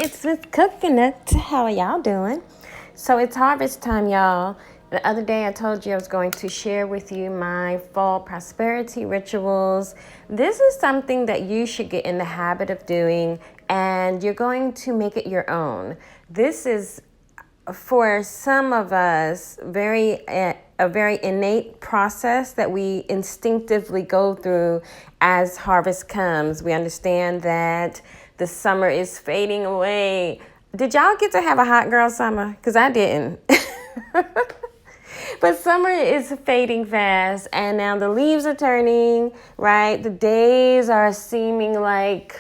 it's Miss Coconut. How are y'all doing? So it's harvest time, y'all. The other day I told you I was going to share with you my fall prosperity rituals. This is something that you should get in the habit of doing, and you're going to make it your own. This is, for some of us, a very innate process that we instinctively go through as harvest comes. We understand that the summer is fading away. Did y'all get to have a hot girl summer? Because I didn't. But summer is fading fast, and now the leaves are turning, right? The days are seeming like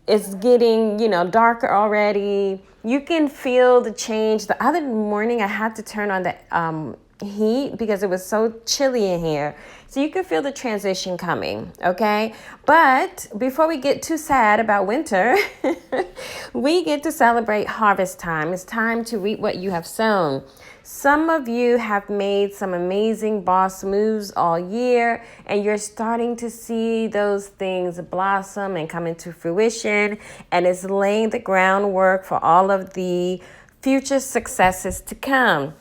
it's getting, darker already. You can feel the change. The other morning, I had to turn on the heat because it was so chilly in here. So you can feel the transition coming, okay? But before we get too sad about winter, we get to celebrate harvest time. It's time to reap what you have sown. Some of you have made some amazing boss moves all year, and you're starting to see those things blossom and come into fruition, and it's laying the groundwork for all of the future successes to come.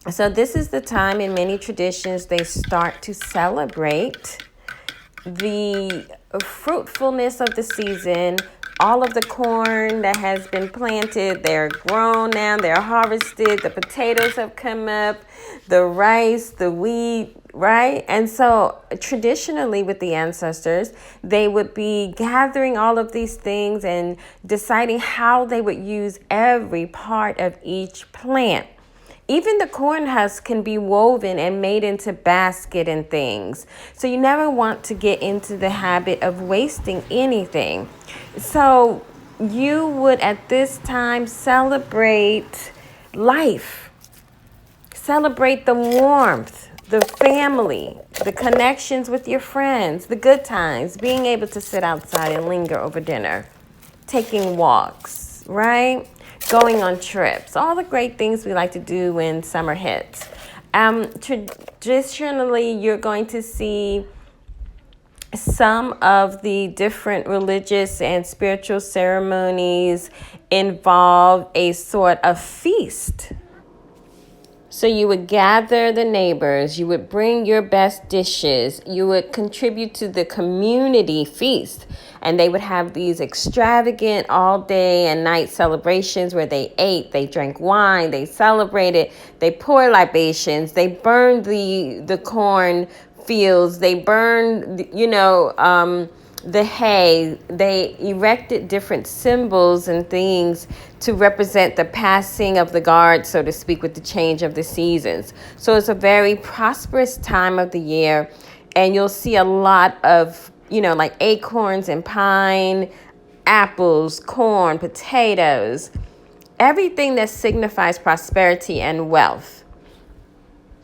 So this is the time in many traditions they start to celebrate the fruitfulness of the season. All of the corn that has been planted, they're grown now, they're harvested, the potatoes have come up, the rice, the wheat, right? And so traditionally with the ancestors, they would be gathering all of these things and deciding how they would use every part of each plant. Even the corn husk can be woven and made into basket and things. So you never want to get into the habit of wasting anything. So you would at this time celebrate life, celebrate the warmth, the family, the connections with your friends, the good times, being able to sit outside and linger over dinner, taking walks, right? Going on trips, all the great things we like to do when summer hits. Traditionally, you're going to see some of the different religious and spiritual ceremonies involve a sort of feast. So you would gather the neighbors, you would bring your best dishes, you would contribute to the community feast, and they would have these extravagant all day and night celebrations where they ate, they drank wine, they celebrated, they poured libations, they burned the corn fields, they burned, the hay, they erected different symbols and things to represent the passing of the guard, so to speak, with the change of the seasons. So it's a very prosperous time of the year, and you'll see a lot of, like acorns and pine, apples, corn, potatoes, everything that signifies prosperity and wealth.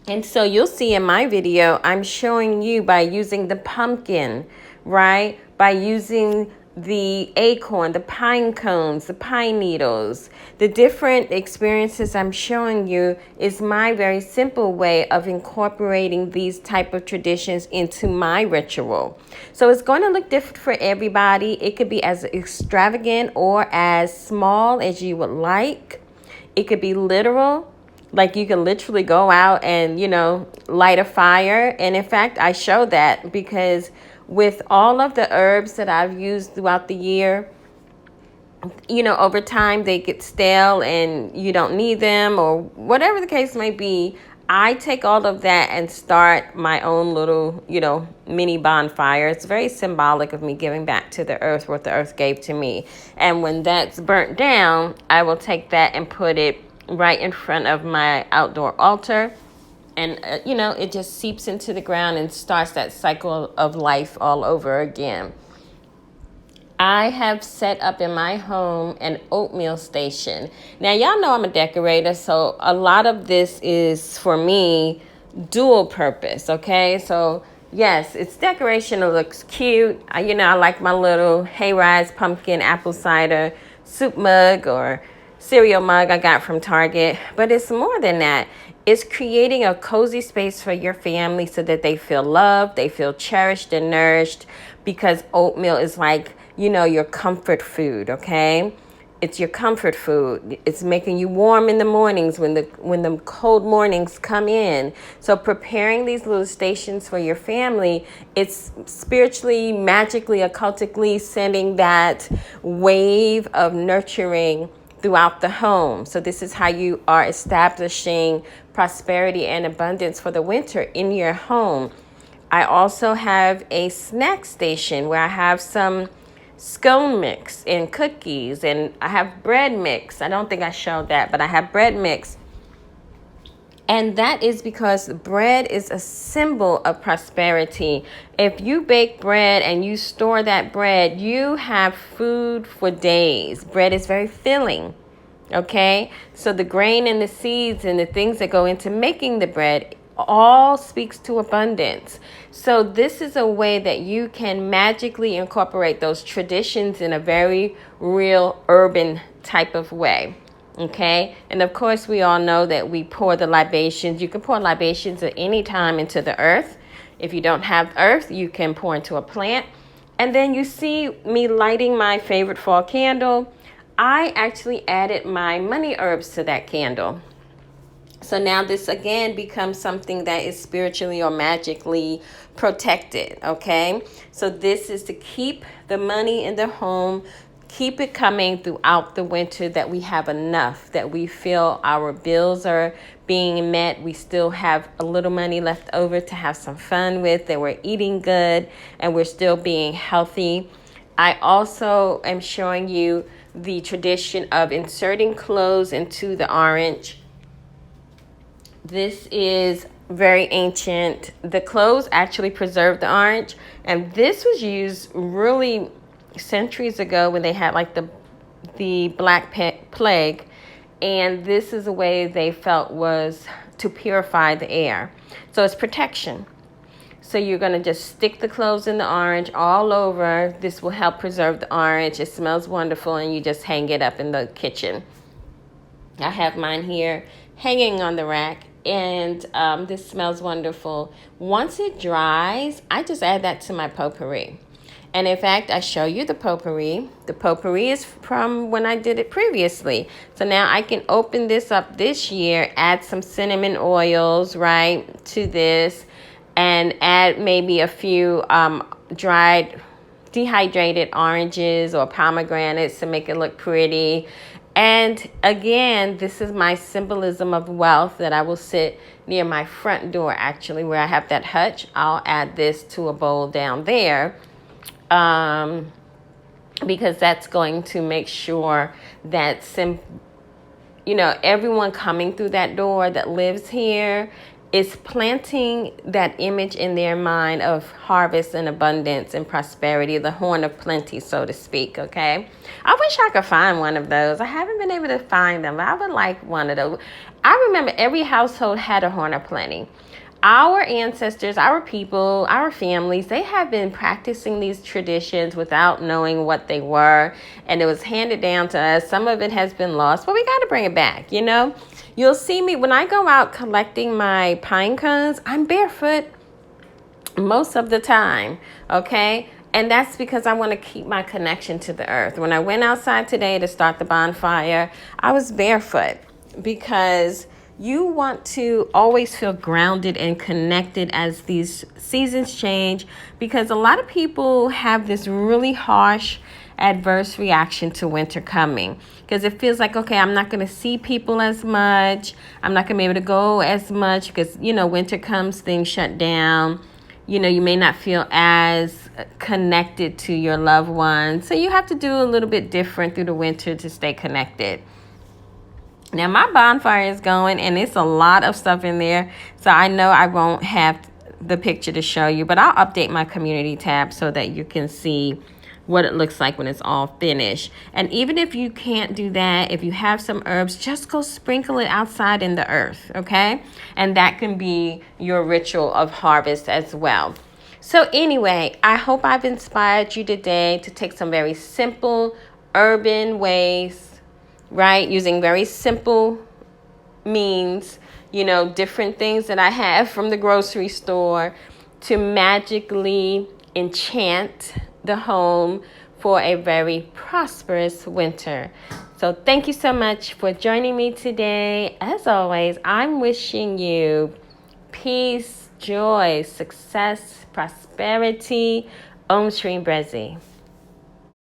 And so you'll see in my video, I'm showing you by using the pumpkin, right? By using the acorn, the pine cones, the pine needles, the different experiences I'm showing you is my very simple way of incorporating these type of traditions into my ritual. So it's going to look different for everybody. It could be as extravagant or as small as you would like. It could be literal. Like you can literally go out and, light a fire. And in fact, I show that because with all of the herbs that I've used throughout the year, over time they get stale and you don't need them or whatever the case may be. I take all of that and start my own little, mini bonfire. It's very symbolic of me giving back to the earth what the earth gave to me. And when that's burnt down, I will take that and put it right in front of my outdoor altar. And, it just seeps into the ground and starts that cycle of life all over again. I have set up in my home an oatmeal station. Now, y'all know I'm a decorator, so a lot of this is, for me, dual purpose, okay? So, yes, it's decoration. It looks cute. I like my little hay-rise pumpkin apple cider soup mug or cereal mug I got from Target. But it's more than that. It's creating a cozy space for your family so that they feel loved, they feel cherished and nourished, because oatmeal is like your comfort food, okay? It's your comfort food. It's making you warm in the mornings when the cold mornings come in. So preparing these little stations for your family, it's spiritually, magically, occultically sending that wave of nurturing throughout the home. So this is how you are establishing prosperity and abundance for the winter in your home. I also have a snack station where I have some scone mix and cookies, and I have bread mix. I don't think I showed that, but I have bread mix. And that is because bread is a symbol of prosperity. If you bake bread and you store that bread, you have food for days. Bread is very filling. Okay, so the grain and the seeds and the things that go into making the bread all speaks to abundance. So this is a way that you can magically incorporate those traditions in a very real urban type of way. Okay, and of course we all know that we pour the libations. You can pour libations at any time into the earth. If you don't have earth, you can pour into a plant. And then you see me lighting my favorite fall candle. I actually added my money herbs to that candle. So now this again becomes something that is spiritually or magically protected, okay? So this is to keep the money in the home, keep it coming throughout the winter, that we have enough, that we feel our bills are being met. We still have a little money left over to have some fun with, that we're eating good and we're still being healthy. I also am showing you the tradition of inserting cloves into the orange. This is very ancient. The cloves actually preserve the orange, and this was used really centuries ago when they had like the Black Plague, and this is a way they felt was to purify the air. So it's protection. So you're going to just stick the cloves in the orange all over. This will help preserve the orange. It smells wonderful, and you just hang it up in the kitchen. I have mine here hanging on the rack, and this smells wonderful. Once it dries, I just add that to my potpourri. And in fact, I show you the potpourri. The potpourri is from when I did it previously. So now I can open this up this year, add some cinnamon oils, right, to this, and add maybe a few dried, dehydrated oranges or pomegranates to make it look pretty. And again, this is my symbolism of wealth that I will sit near my front door, actually, where I have that hutch. I'll add this to a bowl down there. Because that's going to make sure that everyone coming through that door that lives here is planting that image in their mind of harvest and abundance and prosperity, the horn of plenty, so to speak, okay? I wish I could find one of those. I haven't been able to find them, but I would like one of those. I remember every household had a horn of plenty. Our ancestors, our people, our families, they have been practicing these traditions without knowing what they were, and it was handed down to us. Some of it has been lost, but we got to bring it back, You'll see me when I go out collecting my pine cones, I'm barefoot most of the time, okay? And that's because I want to keep my connection to the earth. When I went outside today to start the bonfire, I was barefoot because you want to always feel grounded and connected as these seasons change, because a lot of people have this really harsh adverse reaction to winter coming, because it feels like, okay, I'm not going to see people as much. I'm not going to be able to go as much because, winter comes, things shut down. You may not feel as connected to your loved ones. So you have to do a little bit different through the winter to stay connected. Now my bonfire is going, and it's a lot of stuff in there. So I know I won't have the picture to show you, but I'll update my community tab so that you can see what it looks like when it's all finished. And even if you can't do that, if you have some herbs, just go sprinkle it outside in the earth, okay? And that can be your ritual of harvest as well. So anyway, I hope I've inspired you today to take some very simple urban ways, right? Using very simple means, different things that I have from the grocery store to magically enchant the home for a very prosperous winter. So thank you so much for joining me today. As always, I'm wishing you peace, joy, success, prosperity. Om Shri Brezi.